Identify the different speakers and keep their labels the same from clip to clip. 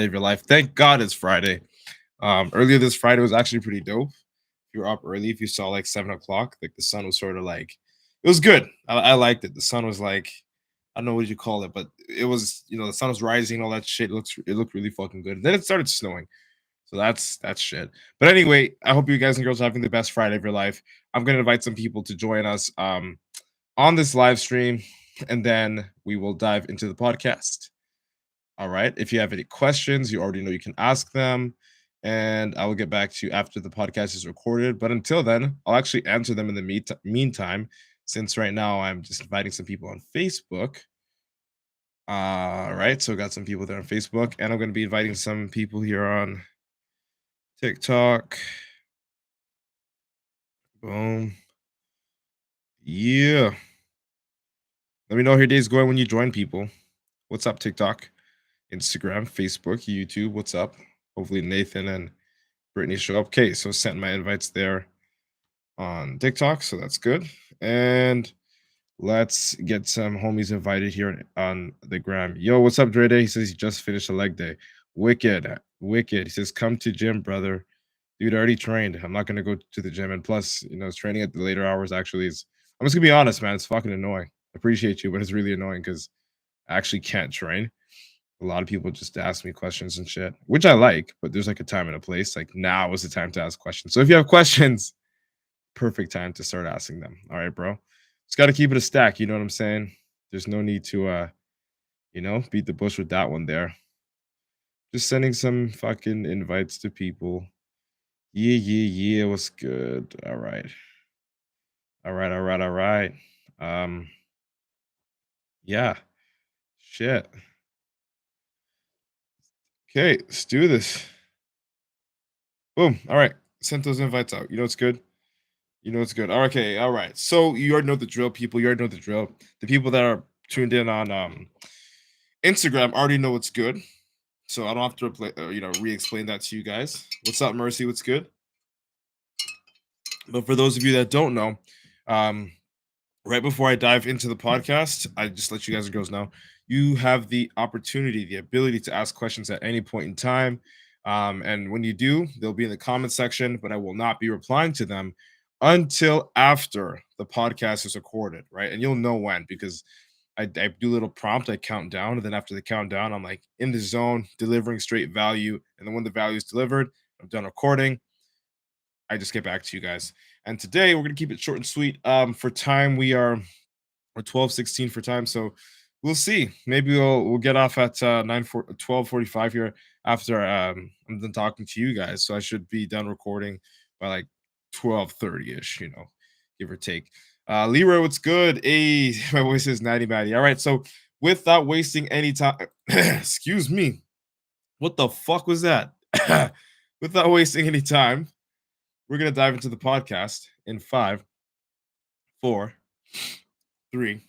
Speaker 1: of your life. Thank God it's Friday. Earlier this Friday was actually pretty dope. If you were up early, if you saw like 7 o'clock, like the sun was sort of like it was good. I liked it. The sun was like I don't know what you call it, but it was the sun was rising, all that shit. It looked really fucking good. Then it started snowing. So that's shit. But anyway, I hope you guys and girls are having the best Friday of your life. I'm gonna invite some people to join us on this live stream, and then we will dive into the podcast. All right. If you have any questions, you already know you can ask them, and I will get back to you after the podcast is recorded. But until then, I'll actually answer them in the meantime, since right now I'm just inviting some people on Facebook. All right. So I got some people there on Facebook, and I'm going to be inviting some people here on TikTok. Boom. Yeah. Let me know how your day's going when you join people. What's up, TikTok, Instagram, Facebook, YouTube? What's up? Hopefully, Nathan and Brittany show up. Okay, so sent my invites there on TikTok, so that's good. And let's get some homies invited here on the gram. Yo, what's up, Dre Day? He says he just finished a leg day. Wicked, wicked. He says, come to gym, brother. Dude, I already trained. I'm not gonna go to the gym. And plus, training at the later hours actually is I'm just gonna be honest, man. It's fucking annoying. I appreciate you, but it's really annoying because I actually can't train. A lot of people just ask me questions and shit, which I like, but there's like a time and a place. Like now is the time to ask questions. So if you have questions, perfect time to start asking them. All right, bro. Just got to keep it a stack. You know what I'm saying? There's no need to, beat the bush with that one there. Just sending some fucking invites to people. Yeah, yeah, yeah. What's good? All right. All right. All right. All right. Um, yeah. Shit. Okay, let's do this. Boom. All right. Sent those invites out. You know what's good? You know it's good. Okay, all right. So you already know the drill, people. You already know the drill. The people that are tuned in on Instagram already know what's good. So I don't have to re-explain that to you guys. What's up, Mercy? What's good? But for those of you that don't know, um, right before I dive into the podcast, I just let you guys and girls know you have the opportunity, the ability to ask questions at any point in time. And when you do, they'll be in the comment section, but I will not be replying to them until after the podcast is recorded, right? And you'll know when because I do a little prompt, I count down, and then after the countdown, I'm like in the zone, delivering straight value. And then when the value is delivered, I'm done recording. I just get back to you guys. And today we're gonna keep it short and sweet. For time, we're 12:16 for time, so we'll see. Maybe we'll get off at 12:45 here after I'm done talking to you guys. So I should be done recording by like 12:30 ish, give or take. Leroy, what's good? Hey, my voice is natty matty. All right, so without wasting any time, excuse me. What the fuck was that? Without wasting any time, we're gonna dive into the podcast in 5, 4, 3,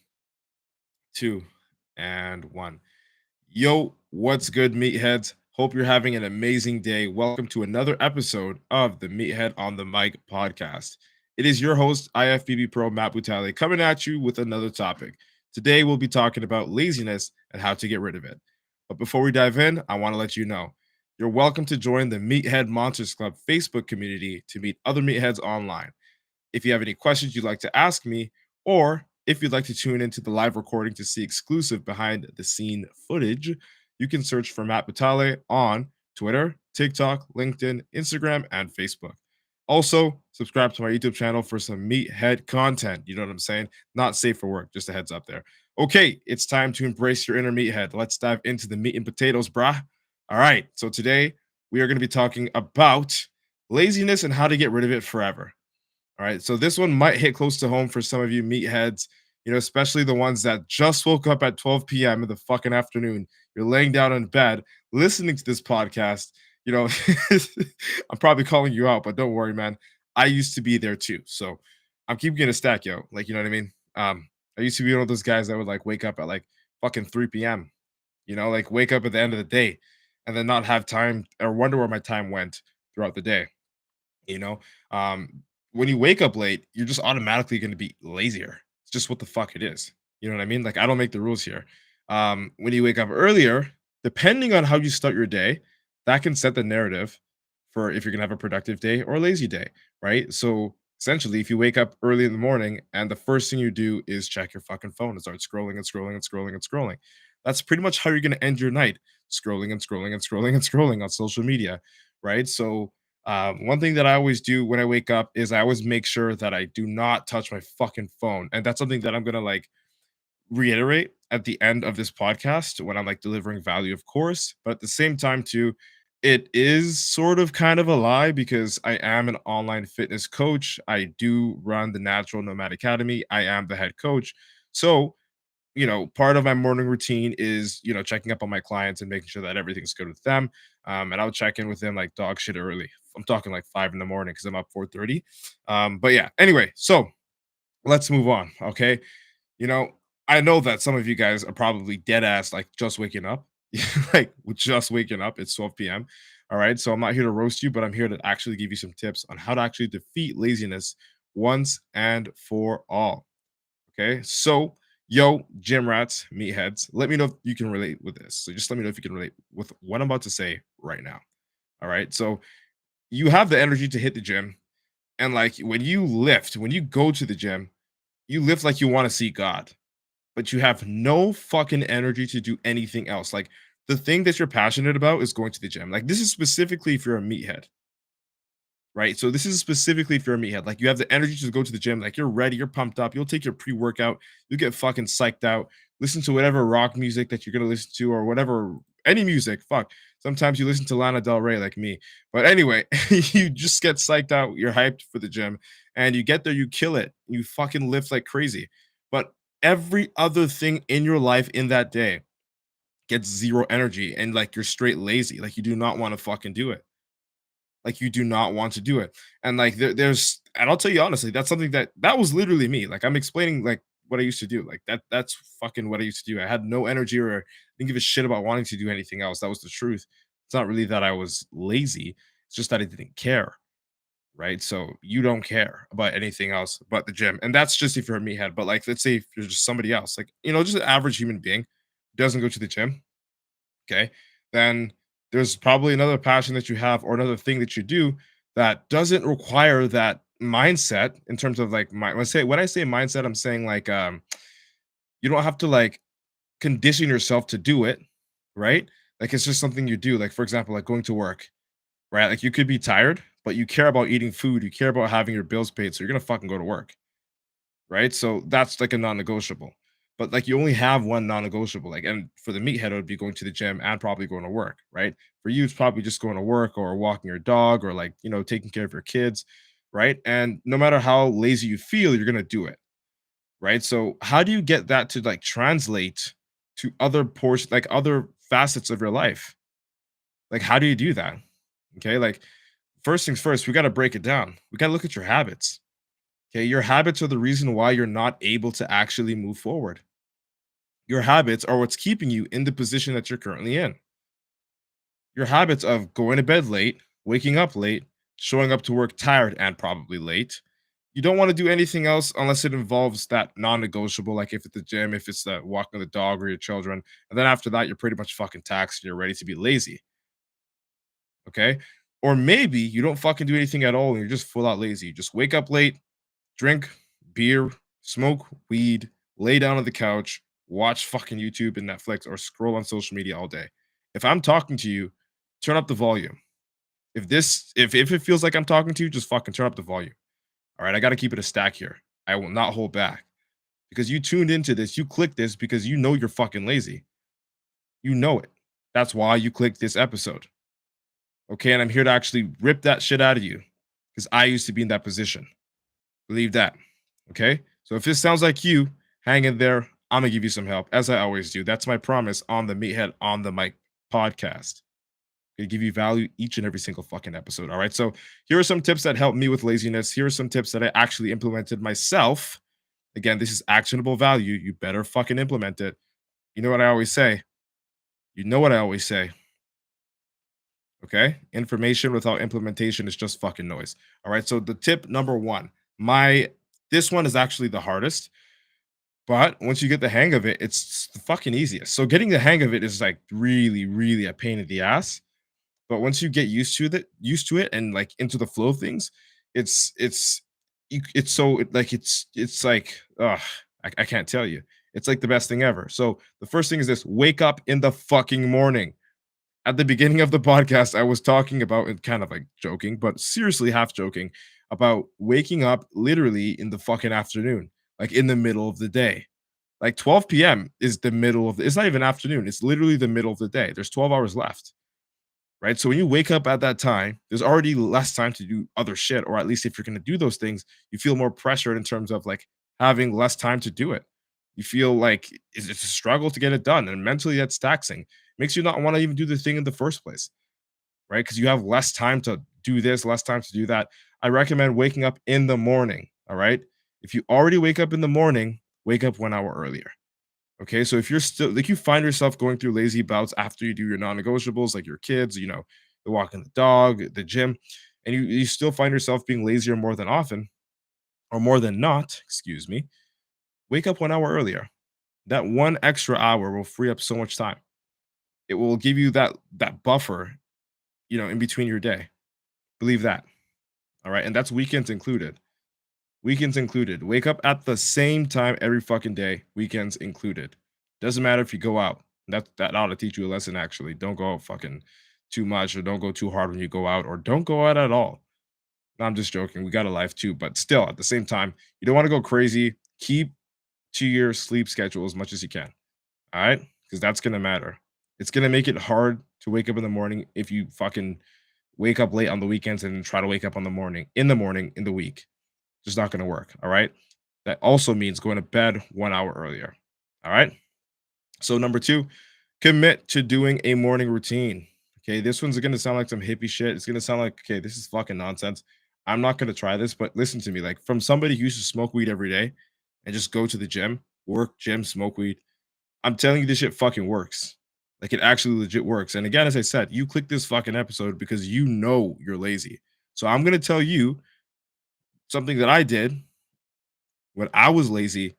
Speaker 1: 2, and 1. Yo, what's good, meatheads? Hope you're having an amazing day. Welcome to another episode of the Meathead on the Mic podcast. It is your host, IFBB Pro Matt Butale, coming at you with another topic. Today, we'll be talking about laziness and how to get rid of it. But before we dive in, I want to let you know you're welcome to join the Meathead Monsters Club Facebook community to meet other meatheads online. If you have any questions you'd like to ask me, or if you'd like to tune into the live recording to see exclusive behind the scene footage, you can search for Matt Batale on Twitter, TikTok, LinkedIn, Instagram, and Facebook. Also, subscribe to my YouTube channel for some meathead content. You know what I'm saying? Not safe for work, just a heads up there. Okay, it's time to embrace your inner meathead. Let's dive into the meat and potatoes, brah. All right, so today we are going to be talking about laziness and how to get rid of it forever. All right. So this one might hit close to home for some of you meatheads, especially the ones that just woke up at 12 p.m. in the fucking afternoon. You're laying down in bed listening to this podcast. I'm probably calling you out, but don't worry, man. I used to be there too. So I'm keeping it a stack, yo. Like, you know what I mean? I used to be one of those guys that would like wake up at like fucking 3 p.m., like wake up at the end of the day and then not have time or wonder where my time went throughout the day you know um when you wake up late, you're just automatically going to be lazier. It's just what the fuck it is. You know what I mean? Like, I don't make the rules here. When you wake up earlier, Depending on how you start your day, that can set the narrative for if you're gonna have a productive day or a lazy day, right? So essentially, if you wake up early in the morning and the first thing you do is check your fucking phone and start scrolling and scrolling and scrolling and scrolling, that's pretty much how you're gonna end your night, scrolling and scrolling and scrolling and scrolling on social media, right? So one thing that I always do when I wake up is I always make sure that I do not touch my fucking phone, and that's something that I'm gonna like reiterate at the end of this podcast when I'm like delivering value, of course, but at the same time, too, it is sort of kind of a lie because I am an online fitness coach. I do run the Natural Nomad Academy. I am the head coach. So, part of my morning routine is, checking up on my clients and making sure that everything's good with them. And I'll check in with them like dog shit early. I'm talking like 5 in the morning because I'm up 4:30. But yeah, anyway, so let's move on. Okay. You know, I know that some of you guys are probably dead ass, like just waking up, like just waking up. It's 12 p.m. All right. So I'm not here to roast you, but I'm here to actually give you some tips on how to actually defeat laziness once and for all. Okay. So, yo, gym rats, meatheads, let me know if you can relate with this. So just let me know if you can relate with what I'm about to say right now. All right. So you have the energy to hit the gym. And like when you go to the gym, you lift like you want to see God, but you have no fucking energy to do anything else. Like the thing that you're passionate about is going to the gym. Like this is specifically if you're a meathead, right? So this is specifically if you're a meathead. Like you have the energy to go to the gym, like you're ready, you're pumped up, you'll take your pre-workout, you get fucking psyched out, listen to whatever rock music that you're gonna listen to, or whatever, any music. Fuck. Sometimes you listen to Lana Del Rey like me. But anyway, you just get psyched out, you're hyped for the gym, and you get there, you kill it, you fucking lift like crazy. But every other thing in your life in that day gets zero energy and like you're straight lazy. Like you do not want to fucking do it. Like, you do not want to do it. And, like, and I'll tell you honestly, that's something that was literally me. Like, I'm explaining, like, what I used to do. Like, that's fucking what I used to do. I had no energy or didn't give a shit about wanting to do anything else. That was the truth. It's not really that I was lazy. It's just that I didn't care, right? So, you don't care about anything else but the gym. And that's just if you're a meathead. But, like, let's say if you're just somebody else, like, just an average human being, doesn't go to the gym, okay, then there's probably another passion that you have or another thing that you do that doesn't require that mindset in terms of like when I say mindset, I'm saying like you don't have to like condition yourself to do it, right? Like it's just something you do. Like for example, like going to work, right? Like you could be tired, but you care about eating food, you care about having your bills paid, so you're gonna fucking go to work, right? So that's like a non-negotiable. But like you only have one non-negotiable. Like, and for the meathead, it would be going to the gym and probably going to work, right? For you, it's probably just going to work or walking your dog or like taking care of your kids, right? And no matter how lazy you feel, you're gonna do it, right? So how do you get that to like translate to other portions, like other facets of your life? Like, how do you do that? Okay, like first things first, we got to break it down. We got to look at your habits. Okay, your habits are the reason why you're not able to actually move forward. Your habits are what's keeping you in the position that you're currently in. Your habits of going to bed late, waking up late, showing up to work tired and probably late. You don't want to do anything else unless it involves that non-negotiable, like if it's the gym, if it's the walking the dog or your children. And then after that, you're pretty much fucking taxed and you're ready to be lazy. Okay. Or maybe you don't fucking do anything at all and you're just full out lazy. You just wake up late, drink beer, smoke weed, lay down on the couch, watch fucking YouTube and Netflix, or scroll on social media all day. If I'm talking to you, turn up the volume. If it feels like I'm talking to you, just fucking turn up the volume. All right, I got to keep it a stack here. I will not hold back because you tuned into this, you clicked this because you know you're fucking lazy. You know it. That's why you clicked this episode. Okay, and I'm here to actually rip that shit out of you because I used to be in that position. Believe that. Okay. So if this sounds like you, hang in there. I'm gonna give you some help, as I always do. That's my promise on the Meathead on the Mic podcast. I'm gonna give you value each and every single fucking episode. All right. So here are some tips that helped me with laziness. Here are some tips that I actually implemented myself. Again, this is actionable value. You better fucking implement it. You know what I always say? You know what I always say. Okay. Information without implementation is just fucking noise. All right. So the tip number one, my this one is actually the hardest, But once you get the hang of it, it's the fucking easiest. So getting the hang of it is like really, really a pain in the ass. But once you get used to it, and like into the flow of things, it's it's so it's like I can't tell you. It's like the best thing ever. So the first thing is this: wake up in the fucking morning. At the beginning of the podcast, I was talking about and kind of like joking, but seriously half joking about waking up literally in the fucking afternoon, like in the middle of the day. Like 12 p.m. is the middle of it's not even afternoon, it's literally the middle of the day. There's 12 hours left, right? So when you wake up at that time, there's already less time to do other shit, or at least if you're going to do those things, you feel more pressured in terms of like having less time to do it. You feel like it's a struggle to get it done, and mentally that's taxing. Makes you not want to even do the thing in the first place, right? Because you have less time to do this, less time to do that. I recommend waking up in the morning. All right. If you already wake up in the morning, wake up 1 hour earlier. Okay, so if you're still like you find yourself going through lazy bouts after you do your non-negotiables, like your kids, the walking the dog, the gym, and you still find yourself being lazier more than often, or more than not, excuse me, wake up 1 hour earlier. That one extra hour will free up so much time. It will give you that buffer, in between your day. Believe that. All right, and that's weekends included. Weekends included. Wake up at the same time every fucking day, weekends included. Doesn't matter if you go out. That ought to teach you a lesson actually. Don't go out fucking too much, or don't go too hard when you go out, or don't go out at all. No, I'm just joking. We got a life too, but still at the same time, you don't want to go crazy. Keep to your sleep schedule as much as you can. All right? Because that's gonna matter. It's gonna make it hard to wake up in the morning if you fucking wake up late on the weekends and then try to wake up on the morning in the week. Just not going to work. All right. That also means going to bed 1 hour earlier. All right. So, number two, commit to doing a morning routine. Okay. This one's going to sound like some hippie shit. It's going to sound like, okay, this is fucking nonsense. I'm not going to try this, but listen to me. Like, from somebody who used to smoke weed every day and just go to the gym, work, gym, smoke weed, I'm telling you, this shit fucking works. Like, it actually legit works. And again, as I said, you click this fucking episode because you know you're lazy. So, I'm going to tell you something that I did when I was lazy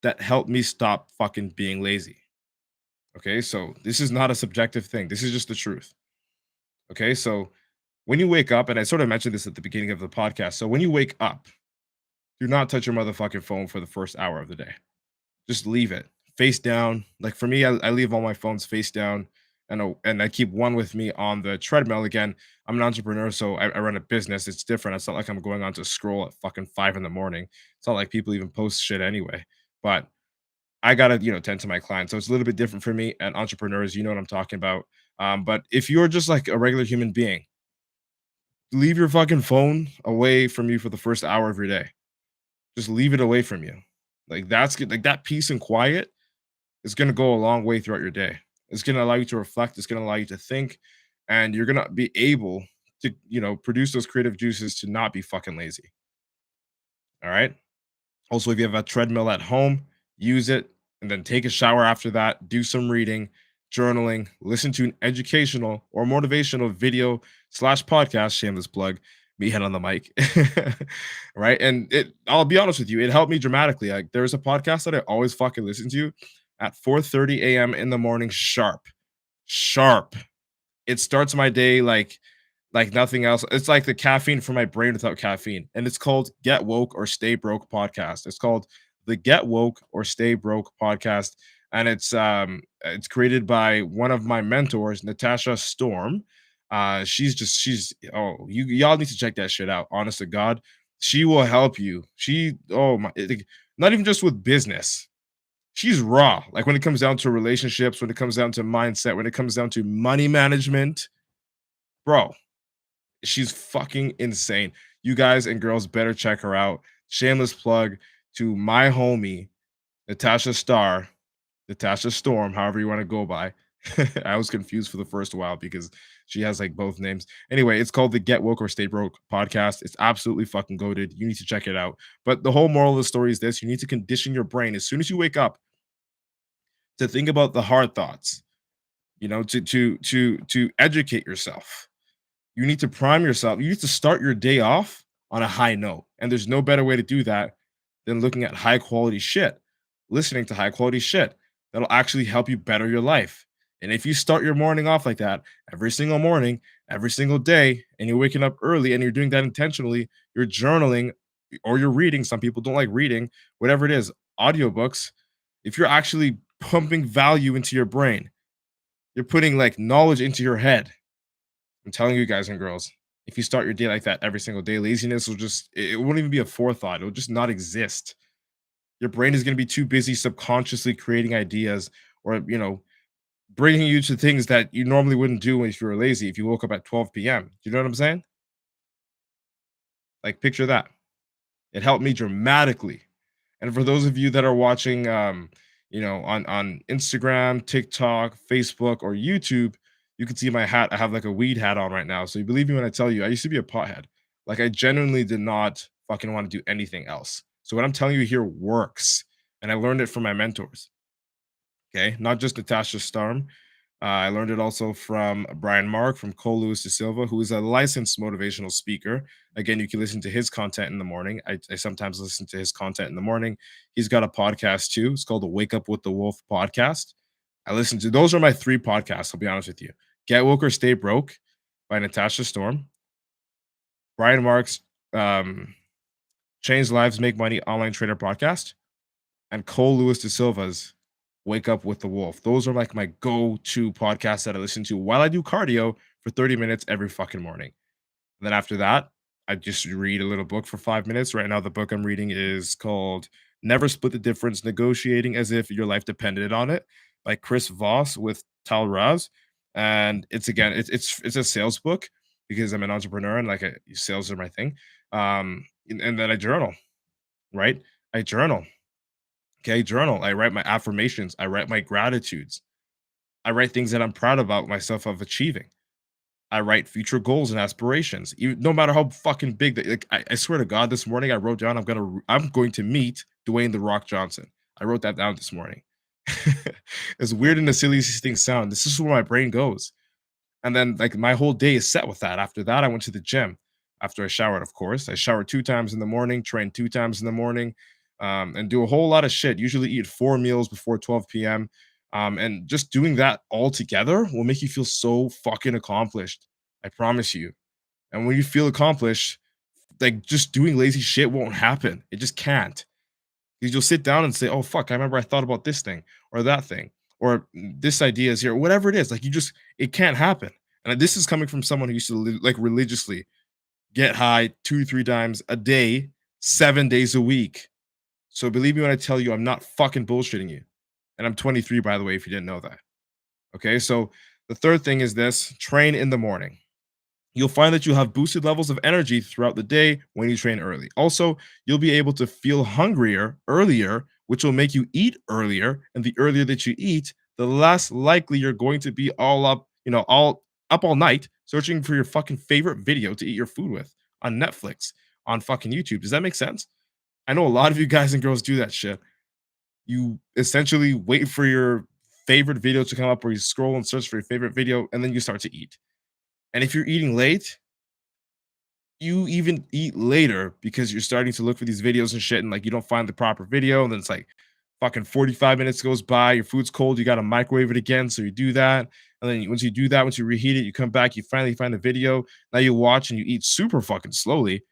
Speaker 1: that helped me stop fucking being lazy. Okay, so this is not a subjective thing. This is just the truth. Okay, so when you wake up, and I sort of mentioned this at the beginning of the podcast. So when you wake up, do not touch your motherfucking phone for the first hour of the day. Just leave it face down. Like for me, I leave all my phones face down, and I keep one with me on the treadmill. Again, I'm an entrepreneur, so I run a business. It's different. It's not like I'm going on to scroll at fucking 5 in the morning. It's not like people even post shit anyway. But I gotta, tend to my clients. So it's a little bit different for me. And entrepreneurs, you know what I'm talking about. But if you're just like a regular human being, leave your fucking phone away from you for the first hour of your day. Just leave it away from you. Like that's good. Like that peace and quiet is gonna go a long way throughout your day. It's gonna allow you to reflect. It's gonna allow you to think, and you're gonna be able to, produce those creative juices to not be fucking lazy. All right. Also, if you have a treadmill at home, use it and then take a shower after that. Do some reading, journaling, listen to an educational or motivational video slash podcast. Shameless plug. Me head on the mic, right? And I'll be honest with you, it helped me dramatically. Like there's a podcast that I always fucking listen to at 4:30 a.m. in the morning, sharp. It starts my day like nothing else. It's like the caffeine for my brain without caffeine. And it's called Get Woke or Stay Broke podcast. It's called the Get Woke or Stay Broke podcast. And it's created by one of my mentors, Natasha Storm. She's y'all need to check that shit out. Honest to God. She will help you. Not even just with business. She's raw. Like when it comes down to relationships, when it comes down to mindset, when it comes down to money management, bro, she's fucking insane. You guys and girls better check her out. Shameless plug to my homie, Natasha Star, Natasha Storm, however you want to go by. I was confused for the first while because she has like both names. Anyway, it's called the Get Woke or Stay Broke podcast. It's absolutely fucking goaded. You need to check it out. But the whole moral of the story is this: you need to condition your brain as soon as you wake up to think about the hard thoughts, to educate yourself. You need to prime yourself. You need to start your day off on a high note. And there's no better way to do that than looking at high quality shit. listening to high quality shit that'll actually help you better your life. And if you start your morning off like that every single morning, every single day, and you're waking up early and you're doing that intentionally, you're journaling or you're reading. Some people don't like reading, whatever it is, audiobooks. If you're actually pumping value into your brain, you're putting like knowledge into your head. I'm telling you guys and girls, if you start your day like that every single day, laziness will just, it won't even be a forethought. It'll just not exist. Your brain is going to be too busy subconsciously creating ideas or, bringing you to things that you normally wouldn't do if you were lazy, if you woke up at 12 p.m. You know what I'm saying? Like, picture that. It helped me dramatically. And for those of you that are watching, on Instagram, TikTok, Facebook, or YouTube, you can see my hat. I have like a weed hat on right now. So you believe me when I tell you, I used to be a pothead. Like I genuinely did not fucking want to do anything else. So what I'm telling you here works, and I learned it from my mentors. Okay, not just Natasha Storm. I learned it also from Brian Mark, from Cole Lewis de Silva, who is a licensed motivational speaker. Again, you can listen to his content in the morning. I sometimes listen to his content in the morning. He's got a podcast too. It's called the Wake Up with the Wolf podcast. I listen to those are my three podcasts. I'll be honest with you. Get Woke or Stay Broke by Natasha Storm, Brian Mark's Change Lives, Make Money Online Trader podcast, and Cole Lewis de Silva's Wake Up with the Wolf. Those are like my go-to podcasts that I listen to while I do cardio for 30 minutes every fucking morning. And then after that, I just read a little book for 5 minutes. Right now, the book I'm reading is called Never Split the Difference, Negotiating as If Your Life Depended on It by Chris Voss with Tal Raz. And it's a sales book because I'm an entrepreneur and sales are my thing. And then I journal, right? I journal. Okay, journal. I write my affirmations. I write my gratitudes. I write things that I'm proud about myself of achieving. I write future goals and aspirations. No matter how fucking big that, like, I swear to God, this morning I wrote down I'm going to meet Dwayne the Rock Johnson. I wrote that down this morning. As weird and the silliest things sound, this is where my brain goes. And then like my whole day is set with that. After that, I went to the gym. After I showered, of course, I showered 2 times in the morning, trained 2 times in the morning, and do a whole lot of shit. Usually eat 4 meals before 12 p.m. And just doing that all together will make you feel so fucking accomplished. I promise you. And when you feel accomplished, like just doing lazy shit won't happen. It just can't. Because you'll sit down and say, "Oh fuck, I remember I thought about this thing or that thing or this idea is here, whatever it is." Like it can't happen. And this is coming from someone who used to like religiously get high 2 3 times a day, 7 days a week. So believe me when I tell you, I'm not fucking bullshitting you. And I'm 23, by the way, if you didn't know that. Okay, so the third thing is this: train in the morning. You'll find that you'll have boosted levels of energy throughout the day when you train early. Also, you'll be able to feel hungrier earlier, which will make you eat earlier. And the earlier that you eat, the less likely you're going to be all up all night searching for your fucking favorite video to eat your food with on Netflix, on fucking YouTube. Does that make sense? I know a lot of you guys and girls do that shit. You essentially wait for your favorite video to come up, or you scroll and search for your favorite video, and then you start to eat. And if you're eating late, you even eat later because you're starting to look for these videos and shit, and like you don't find the proper video, and then it's like fucking 45 minutes goes by, your food's cold, you got to microwave it again, so you do that. And then once you do that, once you reheat it, you come back, you finally find the video. Now you watch and you eat super fucking slowly,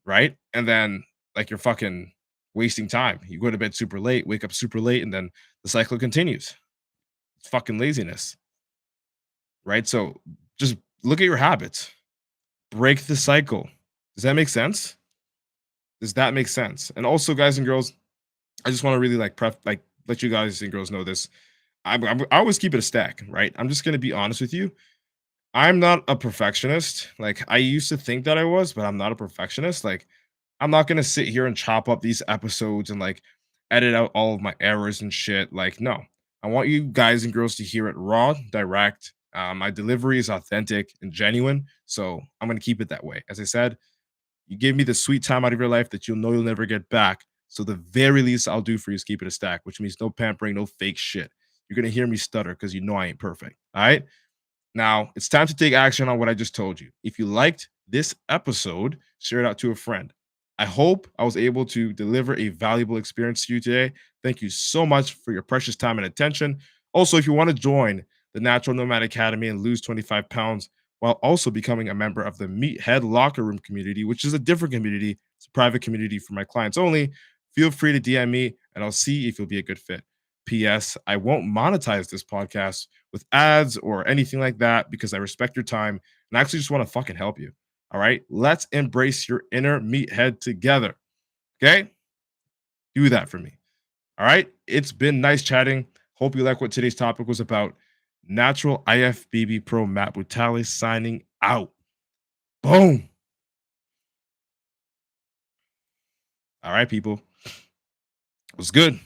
Speaker 1: right? And then like you're fucking wasting time. You go to bed super late, wake up super late, and then the cycle continues. It's fucking laziness, right? So just look at your habits, break the cycle. Does that make sense? Does that make sense? And also, guys and girls, I just want to really let you guys and girls know this. I always keep it a stack, right? I'm just gonna be honest with you. I'm not a perfectionist. Like I used to think that I was, but I'm not a perfectionist. Like I'm not gonna sit here and chop up these episodes and like edit out all of my errors and shit. Like, no, I want you guys and girls to hear it raw, direct. My delivery is authentic and genuine, so I'm gonna keep it that way. As I said, you gave me the sweet time out of your life that you'll know you'll never get back. So the very least I'll do for you is keep it a stack, which means no pampering, no fake shit. You're gonna hear me stutter because you know I ain't perfect. All right. Now it's time to take action on what I just told you. If you liked this episode, share it out to a friend. I hope I was able to deliver a valuable experience to you today. Thank you so much for your precious time and attention. Also, if you want to join the Natural Nomad Academy and lose 25 pounds while also becoming a member of the Meathead Locker Room community, which is a different community, it's a private community for my clients only, feel free to DM me and I'll see if you'll be a good fit. P.S. I won't monetize this podcast with ads or anything like that because I respect your time and I actually just want to fucking help you. All right. Let's embrace your inner meathead together. Okay. Do that for me. All right. It's been nice chatting. Hope you like what today's topic was about. Natural IFBB Pro Matt Butali signing out. Boom. All right, people. It was good.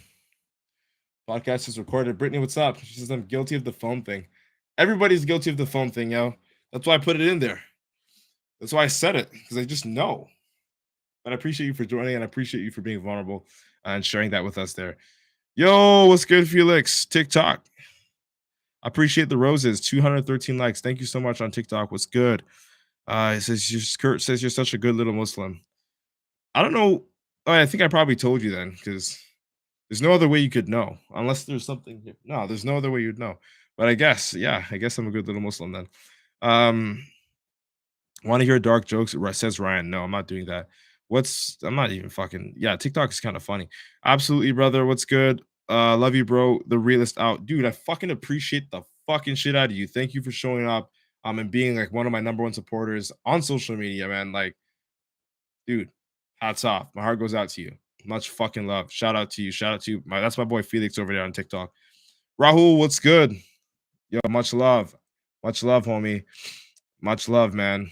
Speaker 1: Podcast is recorded. Brittany, what's up? She says I'm guilty of the phone thing. Everybody's guilty of the phone thing, yo. That's why I put it in there. That's why I said it, because I just know. But I appreciate you for joining and I appreciate you for being vulnerable and sharing that with us there. Yo, what's good, Felix? TikTok. I appreciate the roses. 213 likes. Thank you so much on TikTok. What's good? It says Kurt says you're such a good little Muslim. I don't know. Oh, I think I probably told you then, because there's no other way you could know unless there's something here. No, there's no other way you'd know. But I guess, yeah, I guess I'm a good little Muslim then. Want to hear dark jokes? Says Ryan. No, I'm not doing that. I'm not even fucking, yeah, TikTok is kind of funny. Absolutely, brother. What's good? Love you, bro. The realist out. Dude, I fucking appreciate the fucking shit out of you. Thank you for showing up and being like one of my number one supporters on social media, man. Like, dude, hats off. My heart goes out to you. Much fucking love. Shout out to you. Shout out to you. That's my boy Felix over there on TikTok. Rahul, what's good? Yo, much love. Much love, homie. Much love, man.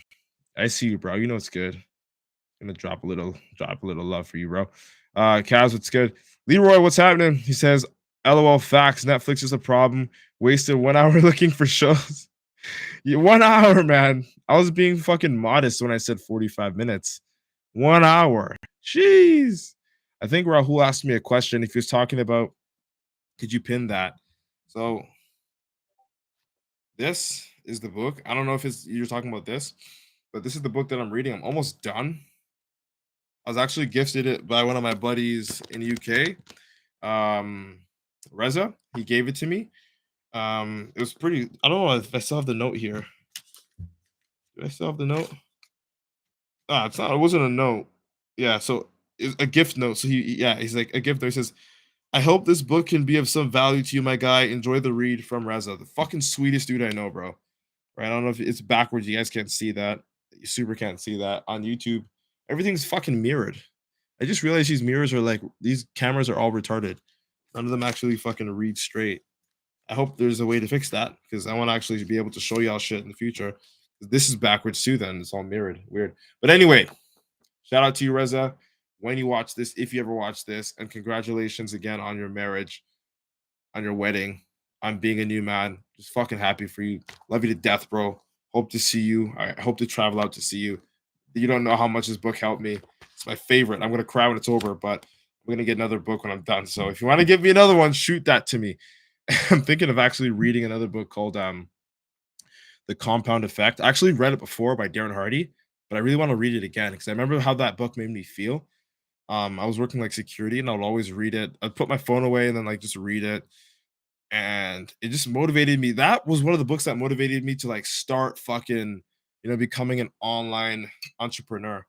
Speaker 1: I see you, bro. You know it's good. Gonna drop a little love for you, bro. Kaz, what's good? Leroy, what's happening? He says, LOL facts. Netflix is a problem. Wasted 1 hour looking for shows. Yeah, 1 hour, man. I was being fucking modest when I said 45 minutes. 1 hour. Jeez. I think Rahul asked me a question. If he was talking about, could you pin that? So this is the book. I don't know if you're talking about this, but this is the book that I'm reading. I'm almost done. I was actually gifted it by one of my buddies in the UK. Reza, he gave it to me. It was pretty. I don't know if I still have the note here. Do I still have the note? Ah, it's not. It wasn't a note. Yeah, so it's a gift note. So he's like a gift note. He says, "I hope this book can be of some value to you, my guy. Enjoy the read from Reza, the fucking sweetest dude I know, bro." Right? I don't know if it's backwards. You guys can't see that. You super can't see that on YouTube. Everything's fucking mirrored. I just realized these mirrors are like these cameras are all retarded. None of them actually fucking read straight. I hope there's a way to fix that because I want to actually be able to show y'all shit in the future. This is backwards too, then it's all mirrored. Weird. But anyway, shout out to you, Reza, when you watch this, if you ever watch this, and congratulations again on your marriage, on your wedding, on being a new man. Just fucking happy for you. Love you to death, bro. Hope to see you. I hope to travel out to see you. You don't know how much this book helped me. It's my favorite. I'm gonna cry when it's over, but I'm gonna get another book when I'm done. So if you want to give me another one, shoot that to me. I'm thinking of actually reading another book called The Compound Effect. I actually read it before by Darren Hardy, but I really want to read it again because I remember how that book made me feel. I was working like security and I would always read it. I'd put my phone away and then like just read it. And it just motivated me. That was one of the books that motivated me to like start fucking, becoming an online entrepreneur.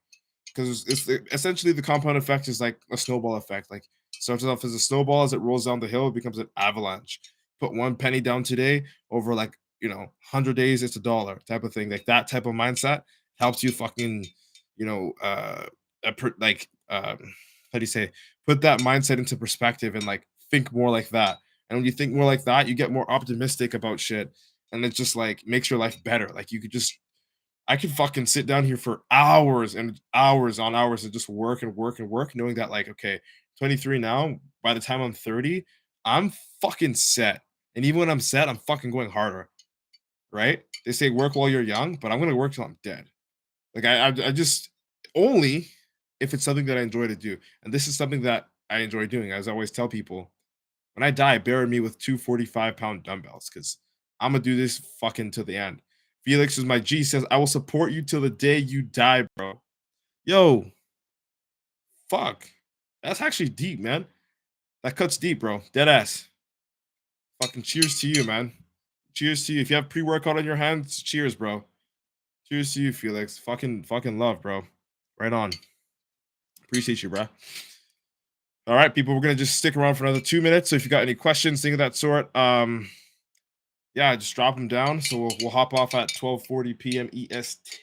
Speaker 1: Because essentially the compound effect is like a snowball effect. Like starts off as a snowball, as it rolls down the hill, it becomes an avalanche. Put one penny down today, over like 100 days, it's $1 type of thing. Like that type of mindset helps you fucking, you know, uh, like how do you say, put that mindset into perspective and like think more like that. And when you think more like that, you get more optimistic about shit, and it just like makes your life better. Like I could fucking sit down here for hours and hours on hours and just work and work and work, knowing that like, okay, 23 now, by the time I'm 30, I'm fucking set. And even when I'm set, I'm fucking going harder. Right? They say work while you're young, but I'm gonna work till I'm dead. Like I just only if it's something that I enjoy to do. And this is something that I enjoy doing. As I always tell people, when I die, bury me with two 45-pound dumbbells because I'm gonna do this fucking to the end. Felix is my G, says, I will support you till the day you die, bro. Yo, Fuck. That's actually deep, man. That cuts deep, bro. Dead ass. Fucking cheers to you, man. Cheers to you. If you have pre-workout on your hands, cheers, bro. Cheers to you, Felix. Fucking love, bro. Right on. Appreciate you, bro. All right, people, we're gonna just stick around for another 2 minutes. So if you got any questions, things of that sort, yeah, just drop them down. So we'll hop off at 12:40 p.m. EST.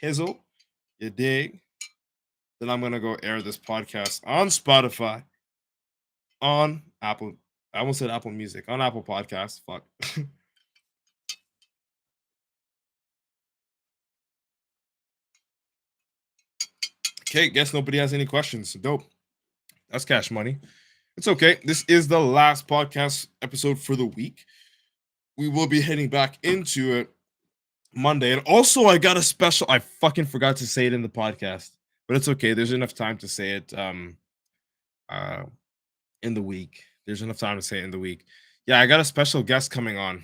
Speaker 1: You dig? Then I'm gonna go air this podcast on Spotify, on Apple. I almost said Apple Music, on Apple Podcasts. Fuck. Okay, guess nobody has any questions. Dope. That's cash money. It's okay. This is the last podcast episode for the week. We will be heading back into it Monday. And also, I got a special. I fucking forgot to say it in the podcast, but it's okay. There's enough time to say it uh in the week. There's enough time to say it in the week. Yeah, I got a special guest coming on.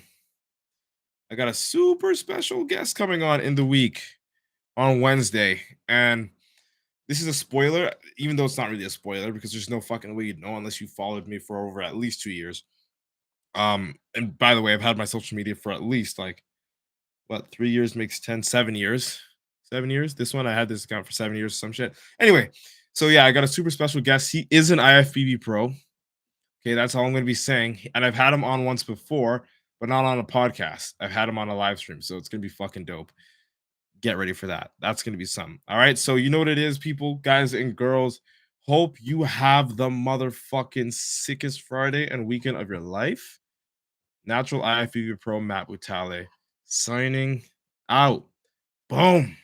Speaker 1: I got a super special guest coming on in the week on Wednesday. And this is a spoiler, even though it's not really a spoiler because there's no fucking way you'd know unless you followed me for over at least 2 years. And by the way, I've had my social media for at least like what 3 years makes 10, 7 years. 7 years. This one I had this account for 7 years, some shit. Anyway, so yeah, I got a super special guest. He is an IFBB pro. Okay, that's all I'm gonna be saying. And I've had him on once before, but not on a podcast. I've had him on a live stream, so it's gonna be fucking dope. Get ready for that. That's gonna be something. All right. So you know what it is, people, guys and girls. Hope you have the motherfucking sickest Friday and weekend of your life. Natural IFBB Pro Matt Butale signing out. Boom.